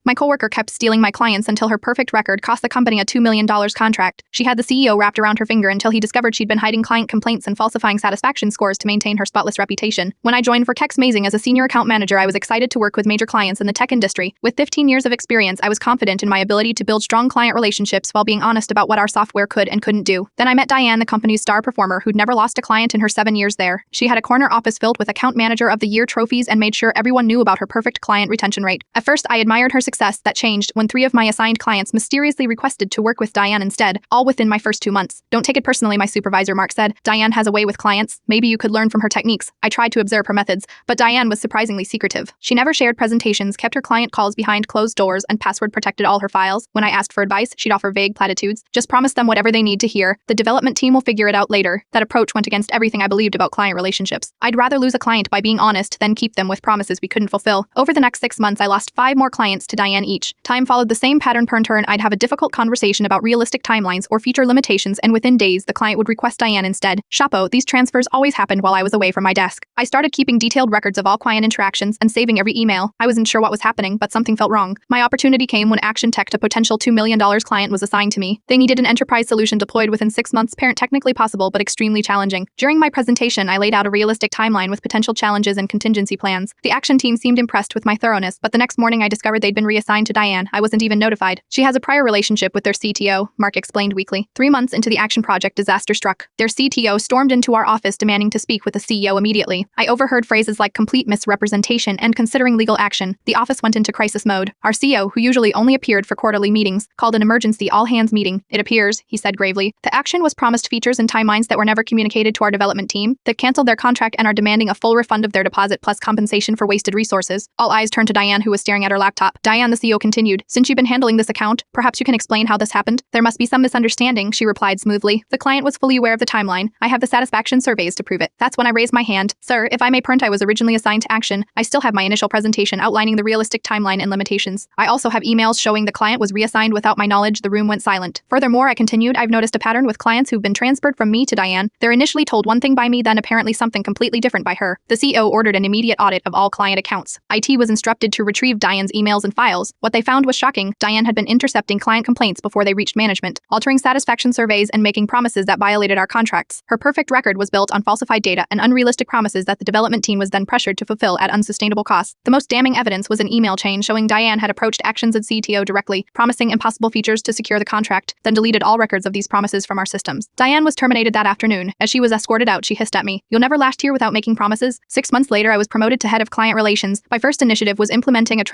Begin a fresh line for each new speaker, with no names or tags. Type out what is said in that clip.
My coworker kept stealing my clients until her perfect record cost the company a $2 million contract. She had the CEO wrapped around her finger until he discovered she'd been hiding client complaints and falsifying satisfaction scores to maintain her spotless reputation. When I joined Vertex Mazing as a senior account manager, I was excited to work with major clients in the tech industry. With 15 years of experience, I was confident in my ability to build strong client relationships while being honest about what our software could and couldn't do. Then I met Diane, the company's star performer who'd never lost a client in her 7 years there. She had a corner office filled with Account Manager of the Year trophies and made sure everyone knew about her perfect client retention rate. At first, I admired her success. That changed when 3 of my assigned clients mysteriously requested to work with Diane instead, all within my first 2 months. Don't take it personally, my supervisor Mark said. Diane has a way with clients. Maybe you could learn from her techniques. I tried to observe her methods, but Diane was surprisingly secretive. She never shared presentations, kept her client calls behind closed doors, and password protected all her files. When I asked for advice, she'd offer vague platitudes. Just promise them whatever they need to hear. The development team will figure it out later. That approach went against everything I believed about client relationships. I'd rather lose a client by being honest than keep them with promises we couldn't fulfill. Over the next 6 months, I lost 5 more clients to Diane each. Time followed the same pattern per turn. I'd have a difficult conversation about realistic timelines or feature limitations, and within days, the client would request Diane instead. Chapeau, these transfers always happened while I was away from my desk. I started keeping detailed records of all client interactions and saving every email. I wasn't sure what was happening, but something felt wrong. My opportunity came when Action Tech, a potential $2 million client, was assigned to me. They needed an enterprise solution deployed within 6 months, technically possible but extremely challenging. During my presentation, I laid out a realistic timeline with potential challenges and contingency plans. The Action team seemed impressed with my thoroughness, but the next morning I discovered they'd been reassigned to Diane. I wasn't even notified. She has a prior relationship with their CTO, Mark explained weakly. 3 months into the Action project, disaster struck. Their CTO stormed into our office demanding to speak with the CEO immediately. I overheard phrases like complete misrepresentation and considering legal action. The office went into crisis mode. Our CEO, who usually only appeared for quarterly meetings, called an emergency all-hands meeting. It appears, he said gravely, the Action was promised features and timelines that were never communicated to our development team. They've canceled their contract and are demanding a full refund of their deposit plus compensation for wasted resources. All eyes turned to Diane, who was staring at her laptop. Diane, the CEO continued, since you've been handling this account, perhaps you can explain how this happened? There must be some misunderstanding, she replied smoothly. The client was fully aware of the timeline. I have the satisfaction surveys to prove it. That's when I raised my hand. Sir, if I may print, I was originally assigned to Action. I still have my initial presentation outlining the realistic timeline and limitations. I also have emails showing the client was reassigned without my knowledge. The room went silent. Furthermore, I continued, I've noticed a pattern with clients who've been transferred from me to Diane. They're initially told one thing by me, then apparently something completely different by her. The CEO ordered an immediate audit of all client accounts. IT was instructed to retrieve Diane's emails and files. What they found was shocking. Diane had been intercepting client complaints before they reached management, altering satisfaction surveys and making promises that violated our contracts. Her perfect record was built on falsified data and unrealistic promises that the development team was then pressured to fulfill at unsustainable costs. The most damning evidence was an email chain showing Diane had approached Action's CTO directly, promising impossible features to secure the contract, then deleted all records of these promises from our systems. Diane was terminated that afternoon. As she was escorted out, she hissed at me, "You'll never last here without making promises." 6 months later, I was promoted to head of client relations. My first initiative was implementing a